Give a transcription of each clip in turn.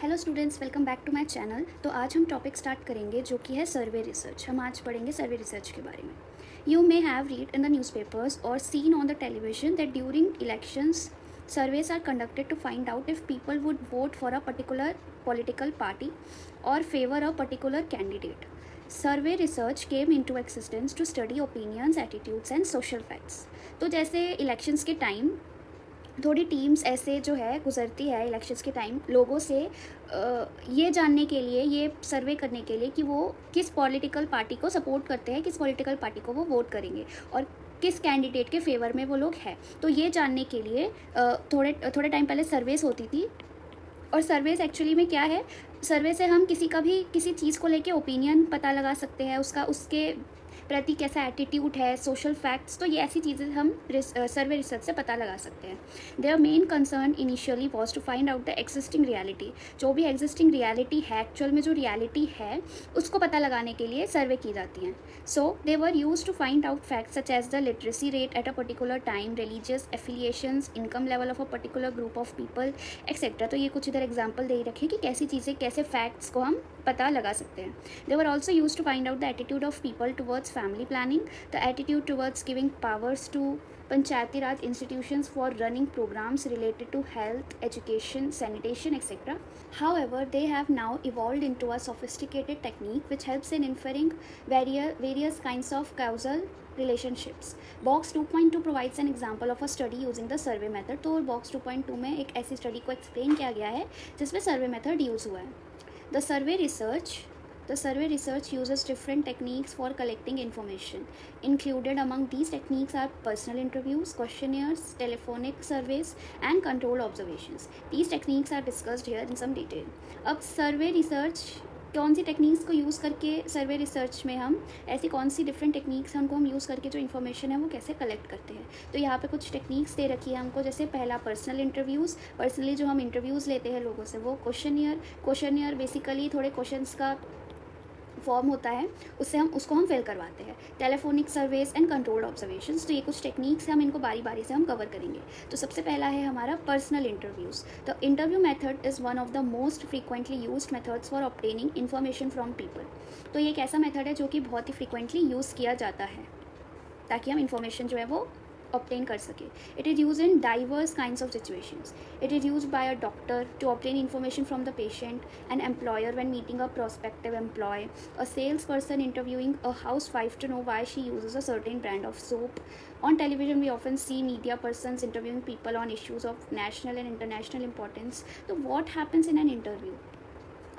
Hello students, welcome back to my channel. तो आज हम टॉपिक स्टार्ट करेंगे जो कि है सर्वे रिसर्च। हम आज पढ़ेंगे सर्वे रिसर्च के बारे में। You may have read in the newspapers और seen on the television that during elections surveys are conducted to find out if people would vote for a particular political party or favor a particular candidate. Survey research came into existence to study opinions, attitudes and social facts. तो जैसे elections के time थोड़ी teams ऐसे जो है गुजरती है elections के टाइम लोगों से ये जानने के लिए, ये सर्वे करने के लिए कि वो किस पॉलिटिकल पार्टी को सपोर्ट करते हैं, किस पॉलिटिकल पार्टी को वो वोट करेंगे और किस कैंडिडेट के फेवर में वो लोग हैं। तो ये जानने के लिए थोड़े टाइम पहले सर्वेस होती थी। और सर्वेस एक्चुअली में क्या है, सर्वे से हम किसी चीज़ को लेके ओपिनियन पता लगा सकते हैं, उसके प्रति कैसा एटीट्यूड है, सोशल फैक्ट्स। तो ये ऐसी चीज़ें हम सर्वे रिसर्च से पता लगा सकते हैं। Their main concern initially was to find out the existing reality. जो भी एग्जिस्टिंग रियलिटी है, एक्चुअल में जो रियलिटी है उसको पता लगाने के लिए सर्वे की जाती हैं। So they were used to find out facts such as the literacy rate at a particular time, religious affiliations, income level of a particular group of people etcetera. तो ये कुछ इधर एग्जाम्पल दे रखे कि कैसी चीज़ें, कैसे फैक्ट्स को हम पता लगा सकते हैं। They were also used to find out the attitude of people towards family planning, the attitude towards giving powers to Panchayati Raj institutions for running programs related to health, education, sanitation, etc. However, they have now evolved into a sophisticated technique which helps in inferring various kinds of causal relationships. Box 2.2 provides an example of a study using the survey method. तो Box 2.2 में एक ऐसी study को explain किया गया है जिसमें survey method use हुआ है। The survey research uses different techniques for collecting information. Included among these techniques are personal interviews, questionnaires, telephonic surveys, and controlled observations. These techniques are discussed here in some detail. अब सर्वे research कौन सी techniques को use करके, सर्वे research में हम ऐसी कौन सी different techniques हैं उनको हम यूज़ करके जो इन्फॉर्मेशन है वो कैसे कलेक्ट करते हैं। तो यहाँ पे कुछ टेक्निक्स दे रखी है हमको। जैसे पहला पर्सनल इंटरव्यूज़, पर्सनली जो हम इंटरव्यूज़ लेते हैं लोगों से, वो क्वेश्चनियर बेसिकली थोड़े क्वेश्चंस का फॉर्म होता है, उसको हम फिल करवाते हैं। Telephonic surveys and controlled observations. तो ये कुछ टेक्निक्स हैं, हम इनको बारी बारी से हम कवर करेंगे। तो सबसे पहला है हमारा personal interviews. The interview method is one of the most frequently used methods for obtaining information from people. तो ये एक ऐसा मेथड है जो कि बहुत ही फ्रीक्वेंटली यूज़ किया जाता है ताकि हम इन्फॉर्मेशन जो है वो obtain कर सके। It is used in diverse kinds of situations. It is used by a doctor to obtain information from the patient, an employer when meeting a prospective employee, a salesperson interviewing a housewife to know why she uses a certain brand of soap. On television, we often see media persons interviewing people on issues of national and international importance. So what happens in an interview?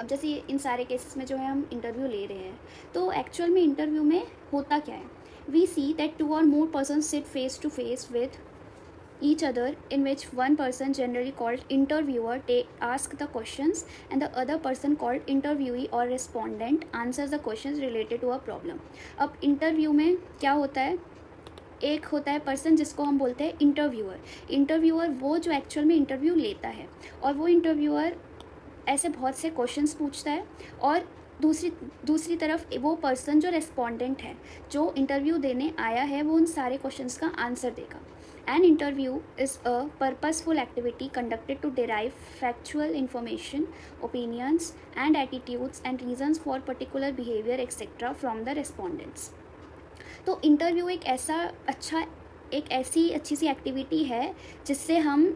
अब जैसे इन सारे cases में जो है हम interview ले रहे हैं, तो एक्चुअल में इंटरव्यू में होता क्या है? We see that two or more persons sit face to face with each other, in which one person, generally called interviewer, asks the questions and the other person, called interviewee or respondent, answers the questions related to a problem. अब interview में क्या होता है? एक होता है person जिसको हम बोलते हैं इंटरव्यूअर वो जो एक्चुअल में इंटरव्यू लेता है, और वो इंटरव्यूअर ऐसे बहुत से क्वेश्चंस पूछता है, और दूसरी तरफ वो पर्सन जो रेस्पोंडेंट है, जो इंटरव्यू देने आया है, वो उन सारे क्वेश्चंस का आंसर देगा। An interview is a purposeful activity conducted to derive factual information, opinions and attitudes and reasons for particular behaviour etcetera from the respondents. तो इंटरव्यू एक ऐसी अच्छी सी एक्टिविटी है जिससे हम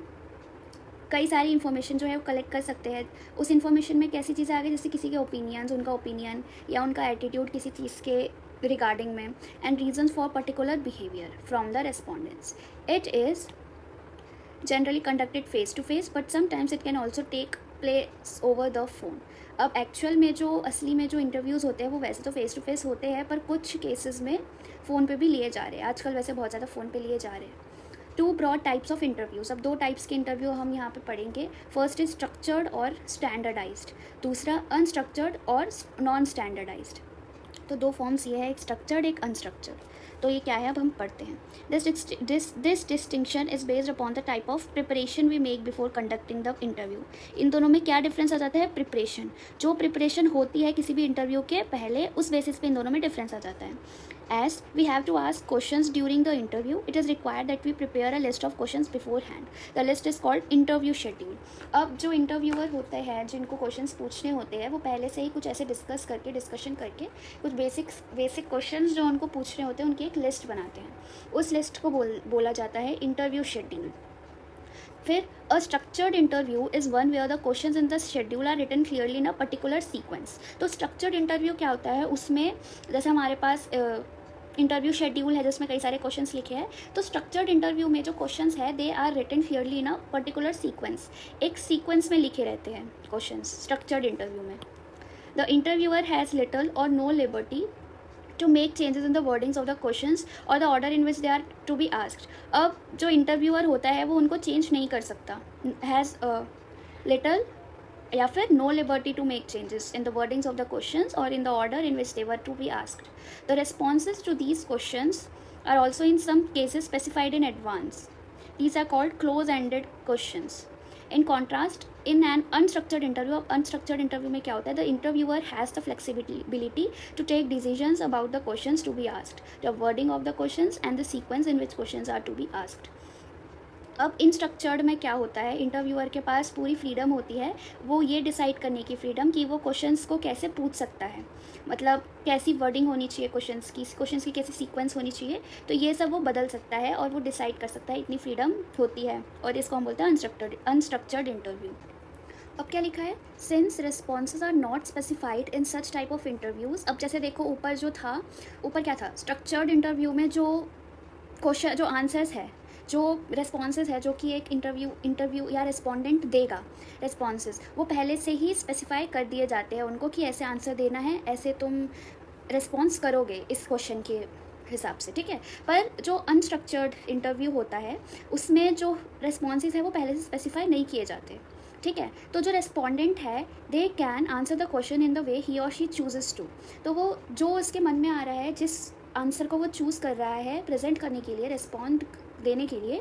कई सारी इन्फॉर्मेशन जो है वो कलेक्ट कर सकते हैं। उस इन्फॉर्मेशन में कैसी चीज़ें आ गई, जैसे किसी के ओपिनियंस, उनका ओपिनियन या उनका एटीट्यूड किसी चीज़ के रिगार्डिंग में, and reasons for particular behaviour from the respondents. It is generally conducted face to face, but sometimes it can also take place over the phone. अब एक्चुअल में जो असली में जो इंटरव्यूज़ होते हैं वो वैसे तो फेस टू फेस होते हैं, पर कुछ केसेस में फ़ोन पे भी लिए जा रहे हैं। आजकल वैसे बहुत ज़्यादा फ़ोन पे लिए जा रहे हैं। Two broad types of interviews. अब दो टाइप्स के इंटरव्यू हम यहाँ पे पढ़ेंगे। फर्स्ट इज स्ट्रक्चर्ड और स्टैंडर्डाइज्ड, दूसरा अनस्ट्रक्चर्ड और नॉन स्टैंडर्डाइज्ड। तो दो फॉर्म्स ये है, एक स्ट्रक्चर्ड, एक अनस्ट्रक्चर्ड। तो ये क्या है, अब हम पढ़ते हैं। This distinction is based upon the type of preparation we make before conducting the interview. इन दोनों में क्या डिफरेंस आ जाता है? प्रिपरेशन, जो प्रिपरेशन होती है किसी भी इंटरव्यू के पहले, उस बेसिस पे इन दोनों में डिफरेंस आ जाता है। As we have to ask questions during the interview, it is required that we prepare a list of questions beforehand. The list is called interview schedule. अब जो इंटरव्यूअर होते हैं जिनको क्वेश्चंस पूछने होते हैं वो पहले से ही कुछ ऐसे डिस्कशन करके कुछ बेसिक क्वेश्चंस जो उनको पूछने होते हैं उनकी एक लिस्ट बनाते हैं. उस लिस्ट को बोला जाता है इंटरव्यू शेड्यूल. फिर a structured interview is one where the questions in the schedule are written clearly in a particular sequence. तो स्ट्रक्चर्ड इंटरव्यू क्या होता है, उसमें जैसे हमारे पास इंटरव्यू शेड्यूल है जिसमें कई सारे क्वेश्चंस लिखे हैं, तो स्ट्रक्चर्ड इंटरव्यू में जो क्वेश्चंस है they are written clearly in a particular sequence. एक सीक्वेंस में लिखे रहते हैं क्वेश्चंस स्ट्रक्चर्ड इंटरव्यू में. The interviewer has little or no liberty to make changes in the wordings of the questions or the order in which they are to be asked. अब जो interviewer होता है वो उनको चेंज नहीं कर सकता. हैज़ लिटल या फिर no liberty to make changes in the wordings of the questions और in the order in which they were to be asked. The responses to these questions are also in some cases specified in advance. These are called close-ended questions. In contrast, in an unstructured interview में क्या होता है, the interviewer has the flexibility to take decisions about the questions to be asked, the wording of the questions and the sequence in which questions are to be asked. अब इन structured में क्या होता है, interviewer के पास पूरी freedom होती है, वो ये डिसाइड करने की फ्रीडम कि वो क्वेश्चंस को कैसे पूछ सकता है, मतलब कैसी वर्डिंग होनी चाहिए क्वेश्चंस की कैसी सीक्वेंस होनी चाहिए, तो ये सब वो बदल सकता है और वो डिसाइड कर सकता है. इतनी फ्रीडम होती है और इसको हम बोलते हैं अनस्ट्रक्चर्ड इंटरव्यू. अब क्या लिखा है, since responses are not specified in such type of interviews. अब जैसे देखो ऊपर क्या था, स्ट्रक्चर्ड इंटरव्यू में जो क्वेश्चन जो आंसर्स है जो रिस्पॉन्सेज है जो कि एक इंटरव्यू या रिस्पोंडेंट देगा रिस्पॉन्सेज, वो पहले से ही स्पेसिफाई कर दिए जाते हैं उनको कि ऐसे आंसर देना है, ऐसे तुम रिस्पॉन्स करोगे इस क्वेश्चन के हिसाब से, ठीक है. पर जो अनस्ट्रक्चर्ड इंटरव्यू होता है उसमें जो रिस्पॉन्सेज है वो पहले से स्पेसिफाई नहीं किए जाते, ठीक है. तो जो रेस्पोंडेंट है they can answer the question in the way he और शी चूजेस टू. तो वो जो उसके मन में आ रहा है, जिस आंसर को वो चूज़ कर रहा है प्रेजेंट करने के लिए, रिस्पॉन्ड देने के लिए,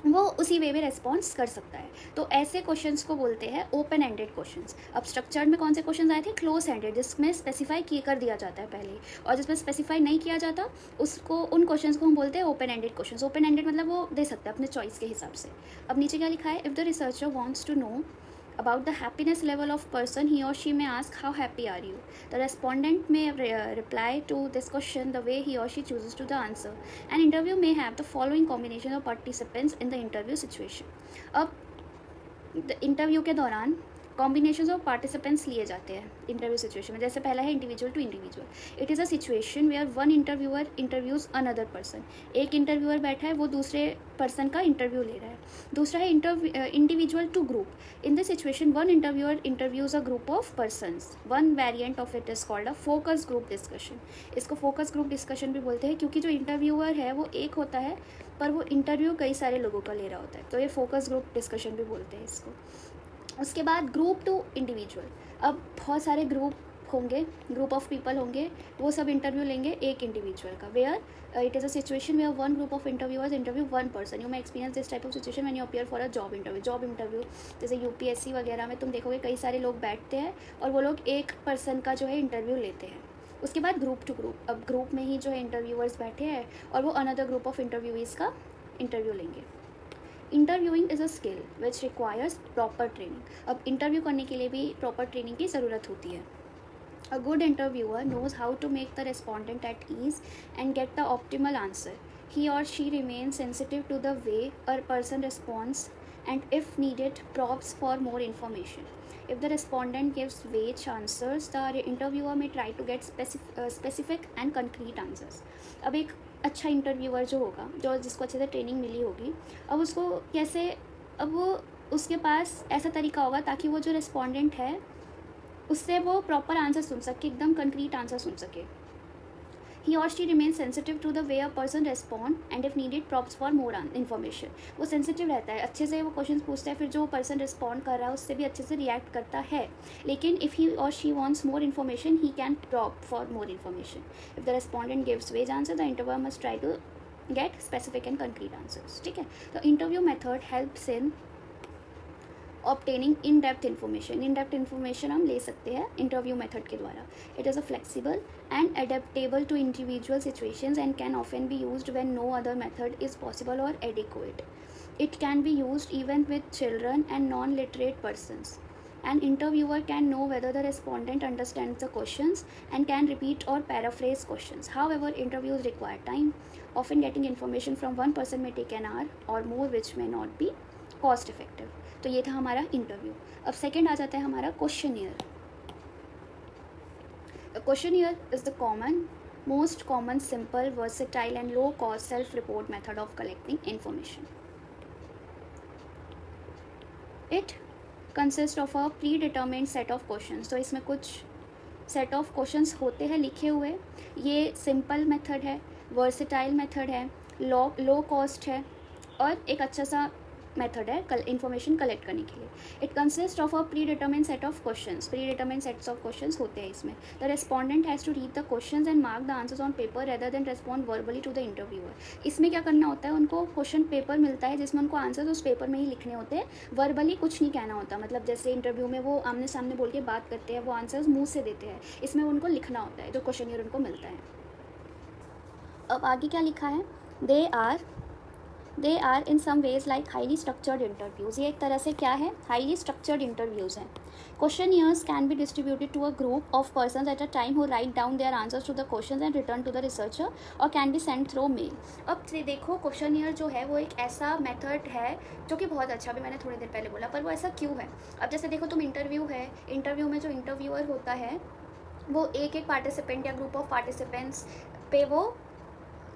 वो उसी वे में रेस्पॉन्स कर सकता है. तो ऐसे क्वेश्चंस को बोलते हैं ओपन एंडेड क्वेश्चंस. अब स्ट्रक्चर्ड में कौन से क्वेश्चंस आए थे, क्लोज एंडेड, जिसमें स्पेसिफाई कर दिया जाता है पहले, और जिसमें स्पेसिफाई नहीं किया जाता उसको उन क्वेश्चंस को हम बोलते हैं open ended questions. Open ended मतलब वो दे सकते हैं अपने चॉइस के हिसाब से. अब नीचे क्या लिखा है, if the researcher wants to know about the happiness level of person, he or she may ask how happy are you. The respondent may reply to this question the way he or she chooses to the answer. An interview may have the following combination of participants in the interview situation. अब interview के दौरान combination of participants लिए जाते हैं interview situation में. जैसे पहला है individual to individual. It is a situation where one interviewer interviews another person. एक इंटरव्यूअर बैठा है, वो दूसरे पर्सन का इंटरव्यू ले रहा है. दूसरा है individual to group. In this situation one interviewer interviews a group of persons. One variant of it is called a focus group discussion. इसको फोकस ग्रुप डिस्कशन भी बोलते हैं क्योंकि जो इंटरव्यूअर है वो एक होता है पर वो इंटरव्यू कई सारे लोगों का ले रहा होता है, तो ये फोकस ग्रुप डिस्कशन भी बोलते हैं इसको. उसके बाद ग्रुप टू इंडिविजुअल. अब बहुत सारे ग्रुप ऑफ पीपल होंगे, वो सब इंटरव्यू लेंगे एक इंडिविजुअल का. Where it is a situation where one group of interviewers interview one person. You may experience this type of situation when you appear for a job interview. जैसे UPSC वगैरह में तुम देखोगे कई सारे लोग बैठते हैं और वो लोग एक पर्सन का जो है इंटरव्यू लेते हैं. उसके बाद ग्रुप टू ग्रुप. अब ग्रुप में ही जो है इंटरव्यूअर्स बैठे हैं और वो अनदर ग्रुप ऑफ इंटरव्यूईज़ का इंटरव्यू लेंगे. Interviewing is a skill which requires proper training. अब इंटरव्यू करने के लिए भी प्रॉपर ट्रेनिंग की ज़रूरत होती है. A good interviewer knows how to make the respondent at ease and get the optimal answer. He और she remain sensitive to the way a person response and if needed probes for more information. If the respondent gives vague answers, the interviewer may try to get specific and concrete answers. अब एक अच्छा interviewer जो होगा, जो जिसको अच्छे से training मिली होगी, अब उसको कैसे, अब वो उसके पास ऐसा तरीका होगा ताकि वो जो रिस्पॉन्डेंट है उससे वो प्रॉपर आंसर सुन सके, एकदम कंक्रीट आंसर सुन सके. He or she remains sensitive to the way a person respond and if needed prompts for more information. वो सेंसिटिव रहता है, अच्छे से वो क्वेश्चन पूछता है, फिर जो पर्सन रिस्पॉन्ड कर रहा है उससे भी अच्छे से रिएक्ट करता है. लेकिन इफ़ ही और she wants more information, he can prompt for more information. If the respondent gives vague answer, the interviewer must try to get specific and concrete answers. ठीक है. तो interview method helps in obtaining in depth information हम ले सकते हैं interview method के द्वारा. It is a flexible and adaptable to individual situations and can often be used when no other method is possible or adequate. It can be used even with children and non-literate persons. An interviewer can know whether the respondent understands the questions and can repeat or paraphrase questions. However, interviews require time. Often getting information from one person may take an hour or more, which may not be cost effective. तो ये था हमारा interview. अब second आ जाता है हमारा questionnaire. A questionnaire is the most common, simple, versatile and low cost self-report method of collecting information. It consists of a predetermined set of questions. तो इसमें कुछ set of questions होते हैं लिखे हुए. ये simple method है, versatile method है, low cost है और एक अच्छा सा मेथड है इन्फॉर्मेशन कलेक्ट करने के लिए. It consist of a pre determine set of questions. Pre determine sets of questions होते हैं इसमें. The respondent has to read the questions and mark the answers on paper rather than respond verbally to the interviewer. इसमें क्या करना होता है, उनको question paper मिलता है जिसमें उनको आंसर्स उस पेपर में ही लिखने होते हैं. वर्बली कुछ नहीं कहना होता. मतलब जैसे इंटरव्यू में वो आमने सामने बोल के बात करते हैं, वो आंसर्स मुँह से देते हैं. इसमें उनको लिखना होता है जो क्वेश्चनियर उनको मिलता है. अब आगे क्या लिखा है, they are in some ways like highly structured interviews. ये एक तरह से क्या है, हाईली स्ट्रक्चर्ड इंटरव्यूज़ हैं. Questionnaires can be distributed to a group of persons at a time who write down their answers to the questions and return to the researcher और can be send through mail. अब देखो questionnaire जो है वो एक ऐसा method है जो कि बहुत अच्छा, भी मैंने थोड़ी देर पहले बोला, पर वो ऐसा क्यों है. अब जैसे देखो तुम इंटरव्यू में जो इंटरव्यूअर होता है वो एक पार्टिसिपेंट या ग्रुप ऑफ पार्टिसिपेंट्स पे वो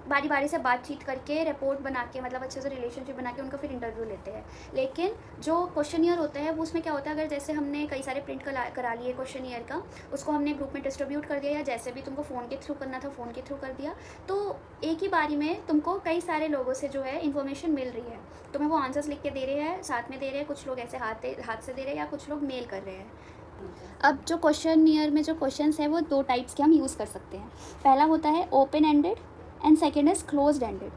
बारी बारी से बातचीत करके रिपोर्ट बना के, मतलब अच्छे से रिलेशनशिप बना के उनका फिर इंटरव्यू लेते हैं. लेकिन जो क्वेश्चनियर होता है वो उसमें क्या होता है, अगर जैसे हमने कई सारे प्रिंट करा लिए क्वेश्चनियर का, उसको हमने ग्रुप में डिस्ट्रीब्यूट कर दिया या जैसे भी तुमको फ़ोन के थ्रू करना था फ़ोन के थ्रू कर दिया, तो एक ही बारी में तुमको कई सारे लोगों से जो है इन्फॉर्मेशन मिल रही है. तुम्हें वो आंसर्स लिख के दे रहे हैं, साथ में दे रहे हैं, कुछ लोग ऐसे हाथ से दे रहे हैं या कुछ लोग मेल कर रहे हैं. अब जो क्वेश्चनियर में जो क्वेश्चंस है वो दो टाइप्स के हम यूज़ कर सकते हैं. पहला होता है open ended and second is closed ended.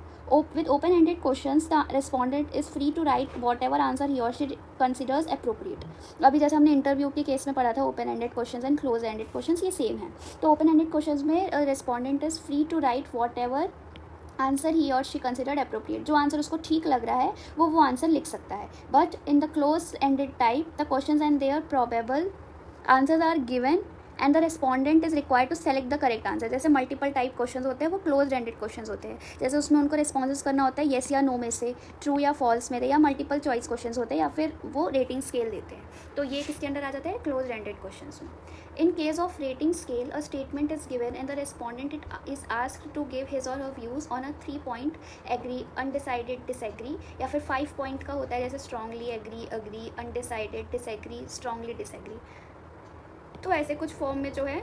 With open ended questions the respondent is free to write whatever answer he or she considers appropriate. अभी जैसे हमने इंटरव्यू के केस में पढ़ा था open ended questions and close ended questions, ये same है. तो ओपन एंडेड क्वेश्चंस में respondent is free to write whatever answer he और शी कंसिडर्ड अप्रोप्रिएट. जो आंसर उसको ठीक लग रहा है वो आंसर लिख सकता है. But in the close ended type the questions and their probable answers are given and the respondent is required to select the correct answer. जैसे मल्टीपल टाइप क्वेश्चंस होते हैं वो क्लोज एंडेड क्वेश्चंस होते हैं. जैसे उसमें उनको रिस्पॉन्सेस करना होता है येस या नो में से, ट्रू या फॉल्स में से, या मल्टीपल चॉइस क्वेश्चंस होते हैं, या फिर वो रेटिंग स्केल देते हैं. तो ये किसके अंडर आ जाते हैं, क्लोज एंडेड क्वेश्चंस में. In case of rating scale a statement is given and the respondent is asked to give his और her views on a 3 point agree, undecided, disagree, या फिर 5 पॉइंट का होता है जैसे strongly agree, undecided, disagree, strongly disagree. तो ऐसे कुछ फॉर्म में जो है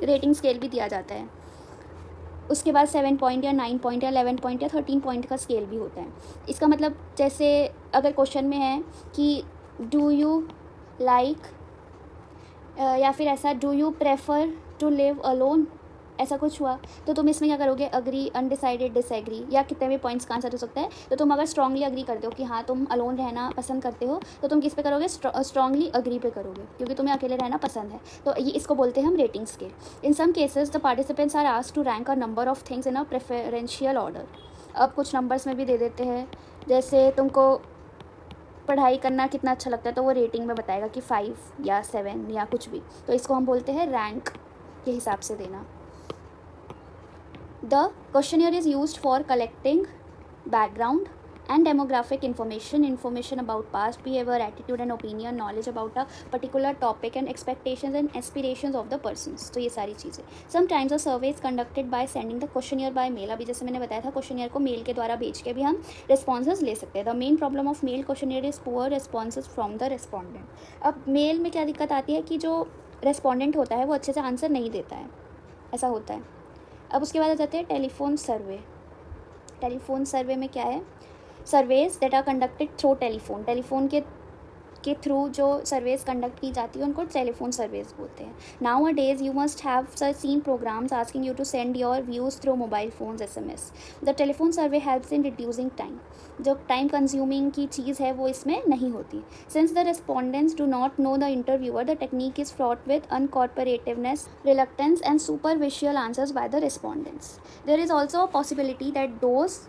रेटिंग स्केल भी दिया जाता है. उसके बाद 7 पॉइंट या 9 पॉइंट या 11 पॉइंट या 13 पॉइंट का स्केल भी होता है. इसका मतलब जैसे अगर क्वेश्चन में है कि डू यू लाइक, या फिर ऐसा do you prefer to live alone, ऐसा कुछ हुआ, तो तुम इसमें क्या करोगे, अग्री, अनडिसाइडेड, डिसएग्री, या कितने भी पॉइंट्स का आंसर हो सकता है. तो तुम अगर स्ट्रांगली अग्री करते हो कि हाँ तुम अलोन रहना पसंद करते हो, तो तुम किस पे करोगे, स्ट्रांगली अग्री पे करोगे, क्योंकि तुम्हें अकेले रहना पसंद है. तो ये इसको बोलते हैं हम rating scale. In some cases the participants are asked to rank a number of things in a preferential order. अब कुछ नंबर्स में भी दे देते हैं. जैसे तुमको पढ़ाई करना कितना अच्छा लगता है तो वो रेटिंग में बताएगा कि 5 या 7 या कुछ भी. तो इसको हम बोलते हैं रैंक के हिसाब से देना. The questionnaire is used for collecting background and demographic information about past behavior, attitude and opinion, knowledge about a particular topic and expectations and aspirations of the persons. तो ये सारी चीज़ें. Sometimes a survey is conducted by sending the questionnaire by mail. अभी जैसे मैंने बताया था questionnaire को मेल के द्वारा भेज के भी हम responses ले सकते हैं. The main problem of mail questionnaire is poor responses from the respondent. अब मेल में क्या दिक्कत आती है कि जो रेस्पॉन्डेंट होता है वो अच्छे से आंसर नहीं देता है, ऐसा होता है. अब उसके बाद आ जाते हैं टेलीफोन सर्वे. टेलीफोन सर्वे में क्या है, surveys that are conducted through telephone के थ्रू जो सर्वेस कंडक्ट की जाती है उनको टेलीफोन सर्वेस बोलते हैं. Nowadays you must have seen programs asking you to send your views through mobile phones SMS. The telephone survey helps in reducing time. जो time consuming की चीज़ है वो इसमें नहीं होती. Since the respondents do not know the interviewer, the technique is fraught with uncooperativeness, reluctance and superficial answers by the respondents. There is also a possibility that those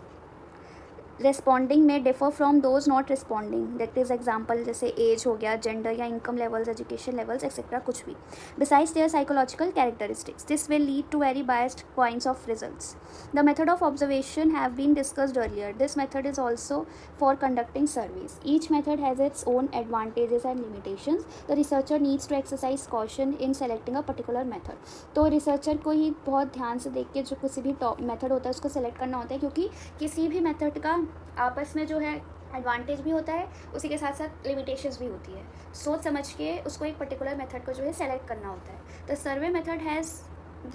responding may differ from those not responding. That is example जैसे age हो गया, gender या income levels, education levels etcetera कुछ भी. Besides their psychological characteristics, this will lead to very biased points of results. The method of observation have been discussed earlier. This method is also for conducting surveys. Each method has its own advantages and limitations. The researcher needs to exercise caution in selecting a particular method. तो researcher को ही बहुत ध्यान से देख के जो किसी भी मेथड होता है उसको सेलेक्ट करना होता है, क्योंकि किसी भी मेथड का आपस में जो है एडवांटेज भी होता है, उसी के साथ साथ लिमिटेशंस भी होती है. सोच समझ के उसको एक पर्टिकुलर मेथड को जो है सेलेक्ट करना होता है. The survey method has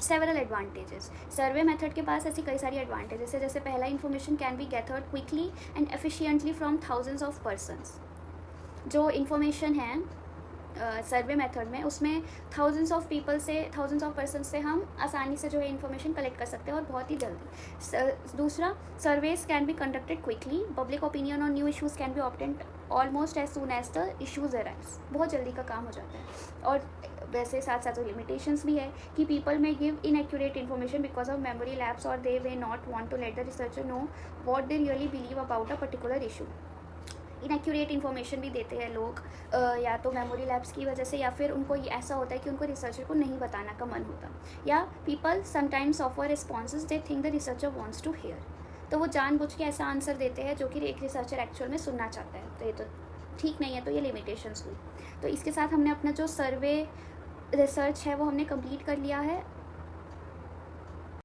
several advantages. Survey method के पास ऐसी कई सारी एडवांटेजेस है. जैसे पहला, information can be gathered quickly and efficiently from thousands of persons. जो इन्फॉर्मेशन है सर्वे मेथड में, उसमें थाउजेंड्स ऑफ पर्सन से हम आसानी से जो है इन्फॉर्मेशन कलेक्ट कर सकते हैं और बहुत ही जल्दी. दूसरा, surveys can be conducted quickly. Public opinion on new issues can be obtained almost as soon as the issues arise. बहुत जल्दी का काम हो जाता है. और वैसे साथ साथ लिमिटेशंस भी है कि people may give inaccurate information because of memory lapse, और they may not want to let the researcher know what they really believe about a particular issue. Inaccurate information भी देते हैं लोग, या तो मेमोरी लैप्स की वजह से, या फिर उनको ऐसा होता है कि उनको रिसर्चर को नहीं बताना का मन होता. या people sometimes offer responses they think the researcher wants to hear. तो वो जानबूझ के ऐसा आंसर देते हैं जो कि एक रिसर्चर एक्चुअल में सुनना चाहता है. तो ये तो ठीक नहीं है. तो ये लिमिटेशंस हुई. तो इसके साथ हमने अपना जो सर्वे रिसर्च है वो हमने कंप्लीट कर लिया है.